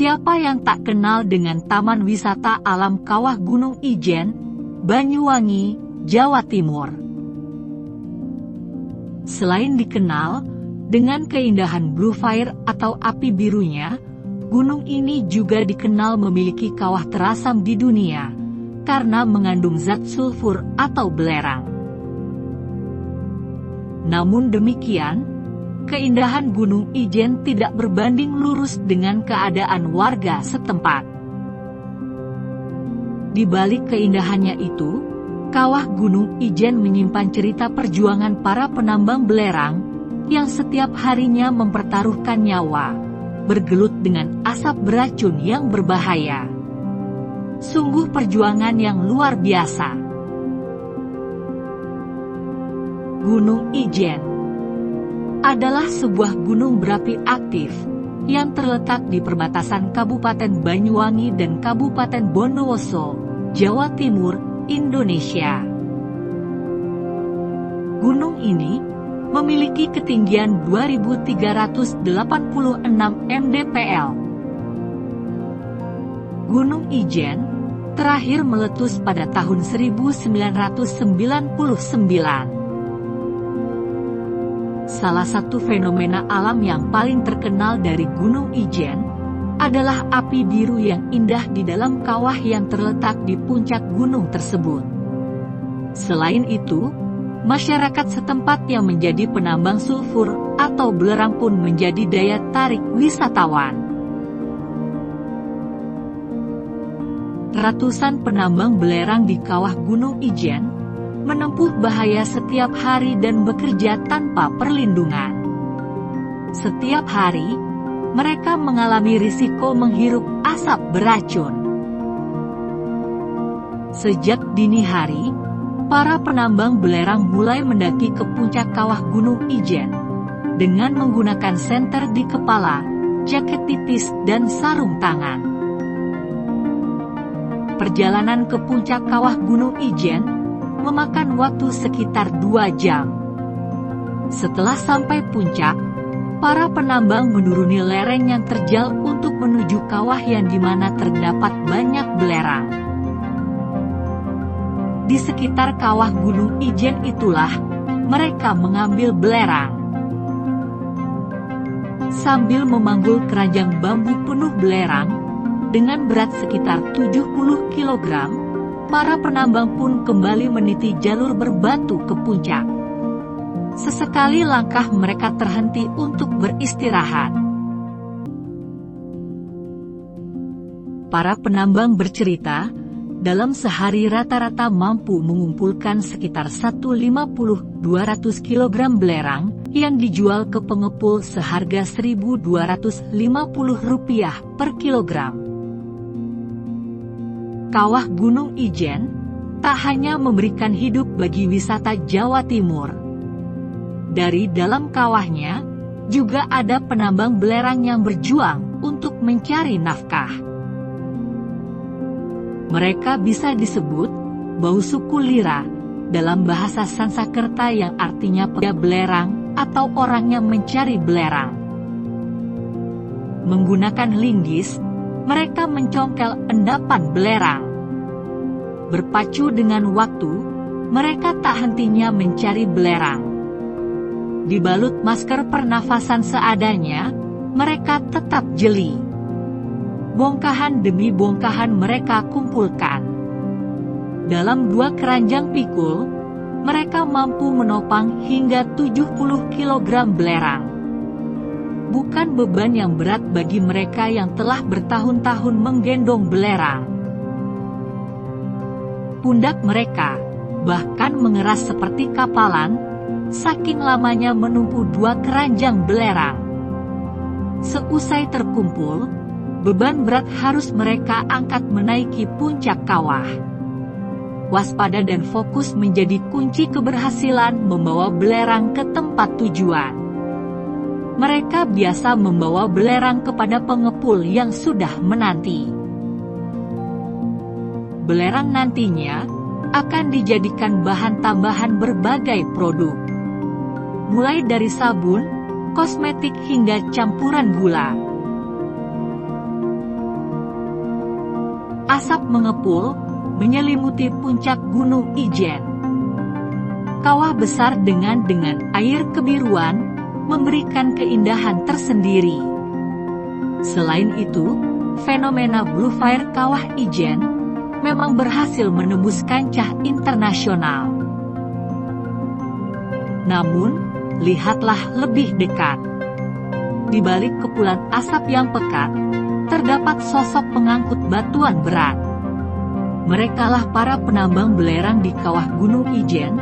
Siapa yang tak kenal dengan Taman Wisata Alam Kawah Gunung Ijen, Banyuwangi, Jawa Timur? Selain dikenal dengan keindahan Blue Fire atau api birunya, gunung ini juga dikenal memiliki kawah terasam di dunia karena mengandung zat sulfur atau belerang. Namun demikian, keindahan Gunung Ijen tidak berbanding lurus dengan keadaan warga setempat. Di balik keindahannya itu, kawah Gunung Ijen menyimpan cerita perjuangan para penambang belerang yang setiap harinya mempertaruhkan nyawa, bergelut dengan asap beracun yang berbahaya. Sungguh perjuangan yang luar biasa. Gunung Ijen adalah sebuah gunung berapi aktif yang terletak di perbatasan Kabupaten Banyuwangi dan Kabupaten Bondowoso, Jawa Timur, Indonesia. Gunung ini memiliki ketinggian 2.386 mdpl. Gunung Ijen terakhir meletus pada tahun 1999. Salah satu fenomena alam yang paling terkenal dari Gunung Ijen adalah api biru yang indah di dalam kawah yang terletak di puncak gunung tersebut. Selain itu, masyarakat setempat yang menjadi penambang sulfur atau belerang pun menjadi daya tarik wisatawan. Ratusan penambang belerang di kawah Gunung Ijen menempuh bahaya setiap hari dan bekerja tanpa perlindungan. Setiap hari, mereka mengalami risiko menghirup asap beracun. Sejak dini hari, para penambang belerang mulai mendaki ke puncak kawah Gunung Ijen dengan menggunakan senter di kepala, jaket tipis dan sarung tangan. Perjalanan ke puncak kawah Gunung Ijen memakan waktu sekitar 2 jam. Setelah sampai puncak, para penambang menuruni lereng yang terjal untuk menuju kawah yang dimana terdapat banyak belerang. Di sekitar kawah Gunung Ijen itulah mereka mengambil belerang. Sambil memanggul keranjang bambu penuh belerang dengan berat sekitar 70 kg, para penambang pun kembali meniti jalur berbatu ke puncak. Sesekali langkah mereka terhenti untuk beristirahat. Para penambang bercerita, dalam sehari rata-rata mampu mengumpulkan sekitar 150-200 kg belerang yang dijual ke pengepul seharga Rp1.250 per kilogram. Kawah Gunung Ijen tak hanya memberikan hidup bagi wisata Jawa Timur. Dari dalam kawahnya, juga ada penambang belerang yang berjuang untuk mencari nafkah. Mereka bisa disebut bau suku lira dalam bahasa Sanskerta yang artinya pekerja belerang atau orang yang mencari belerang. Menggunakan linggis, mereka mencongkel endapan belerang. Berpacu dengan waktu, mereka tak hentinya mencari belerang. Dibalut masker pernafasan seadanya, mereka tetap jeli. Bongkahan demi bongkahan mereka kumpulkan. Dalam 2 keranjang pikul, mereka mampu menopang hingga 70 kg belerang. Bukan beban yang berat bagi mereka yang telah bertahun-tahun menggendong belerang. Pundak mereka bahkan mengeras seperti kapalan, saking lamanya menumpu 2 keranjang belerang. Seusai terkumpul, beban berat harus mereka angkat menaiki puncak kawah. Waspada dan fokus menjadi kunci keberhasilan membawa belerang ke tempat tujuan. Mereka biasa membawa belerang kepada pengepul yang sudah menanti. Belerang nantinya akan dijadikan bahan tambahan berbagai produk. Mulai dari sabun, kosmetik hingga campuran gula. asap mengepul, menyelimuti puncak Gunung Ijen. Kawah besar dengan air kebiruan, memberikan keindahan tersendiri. Selain itu, fenomena Blue Fire Kawah Ijen memang berhasil menembus kancah internasional. Namun, lihatlah lebih dekat. Di balik kepulan asap yang pekat, terdapat sosok pengangkut batuan berat. Merekalah para penambang belerang di kawah Gunung Ijen,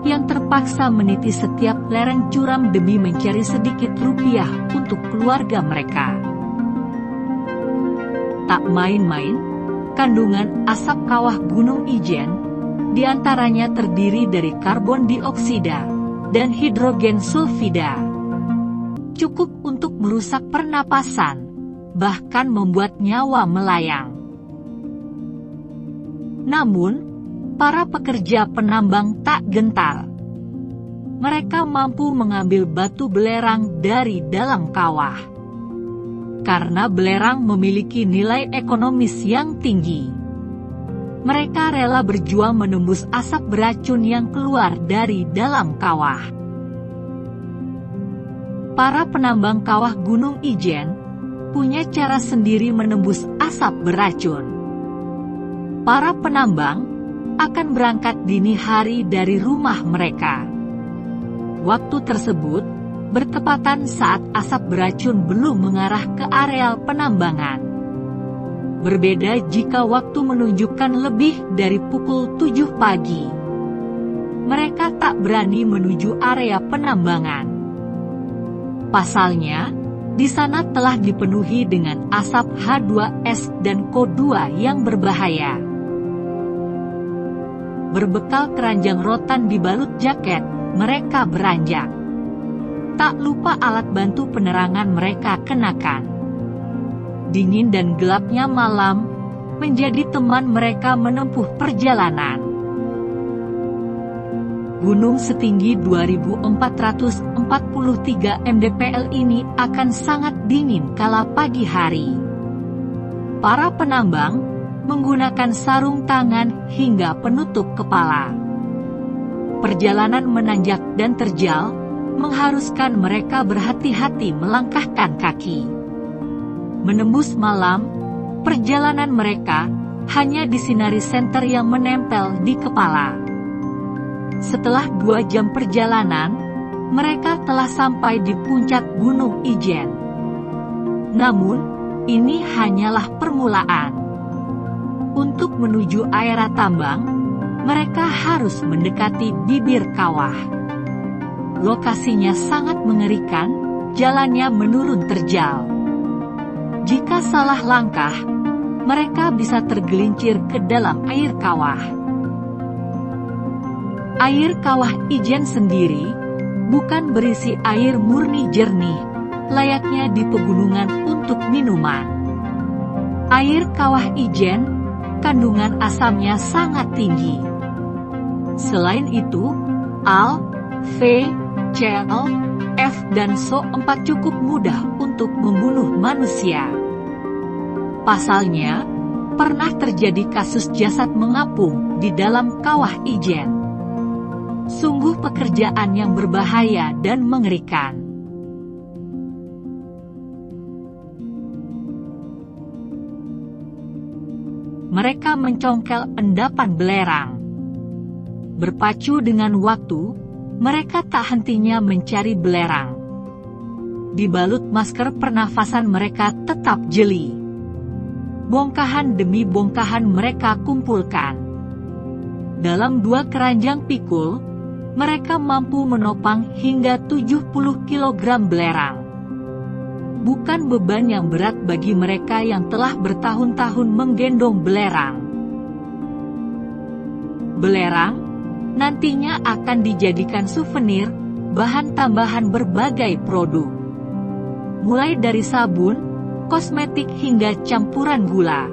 yang terpaksa meniti setiap lereng curam demi mencari sedikit rupiah untuk keluarga mereka. Tak main-main, kandungan asap kawah Gunung Ijen, diantaranya terdiri dari karbon dioksida dan hidrogen sulfida. Cukup untuk merusak pernapasan, bahkan membuat nyawa melayang. Namun, para pekerja penambang tak gentar. Mereka mampu mengambil batu belerang dari dalam kawah. Karena belerang memiliki nilai ekonomis yang tinggi, mereka rela berjuang menembus asap beracun yang keluar dari dalam kawah. Para penambang kawah Gunung Ijen punya cara sendiri menembus asap beracun. Para penambang akan berangkat dini hari dari rumah mereka. Waktu tersebut bertepatan saat asap beracun belum mengarah ke areal penambangan. Berbeda jika waktu menunjukkan lebih dari pukul 7 pagi. Mereka tak berani menuju area penambangan. Pasalnya, di sana telah dipenuhi dengan asap H2S dan CO2 yang berbahaya. Berbekal keranjang rotan dibalut jaket, mereka beranjak. Tak lupa alat bantu penerangan mereka kenakan. Dingin dan gelapnya malam menjadi teman mereka menempuh perjalanan. Gunung setinggi 2443 mdpl ini akan sangat dingin kala pagi hari. Para penambang menggunakan sarung tangan hingga penutup kepala. Perjalanan menanjak dan terjal mengharuskan mereka berhati-hati melangkahkan kaki. Menembus malam, perjalanan mereka hanya disinari senter yang menempel di kepala. Setelah 2 jam perjalanan, mereka telah sampai di puncak Gunung Ijen. Namun, ini hanyalah permulaan. Untuk menuju area tambang, mereka harus mendekati bibir kawah. Lokasinya sangat mengerikan, jalannya menurun terjal. Jika salah langkah, mereka bisa tergelincir ke dalam air kawah. Air kawah Ijen sendiri bukan berisi air murni jernih, layaknya di pegunungan untuk minuman. Air kawah Ijen kandungan asamnya sangat tinggi. Selain itu, Al, V, Cl, F dan SO4 cukup mudah untuk membunuh manusia. Pasalnya, pernah terjadi kasus jasad mengapung di dalam kawah Ijen. Sungguh pekerjaan yang berbahaya dan mengerikan. Mereka mencongkel endapan belerang. Berpacu dengan waktu, mereka tak hentinya mencari belerang. Dibalut masker pernafasan mereka tetap jeli. Bongkahan demi bongkahan mereka kumpulkan. Dalam 2 keranjang pikul, mereka mampu menopang hingga 70 kg belerang. Bukan beban yang berat bagi mereka yang telah bertahun-tahun menggendong belerang. Belerang nantinya akan dijadikan souvenir, bahan tambahan berbagai produk. Mulai dari sabun, kosmetik hingga campuran gula.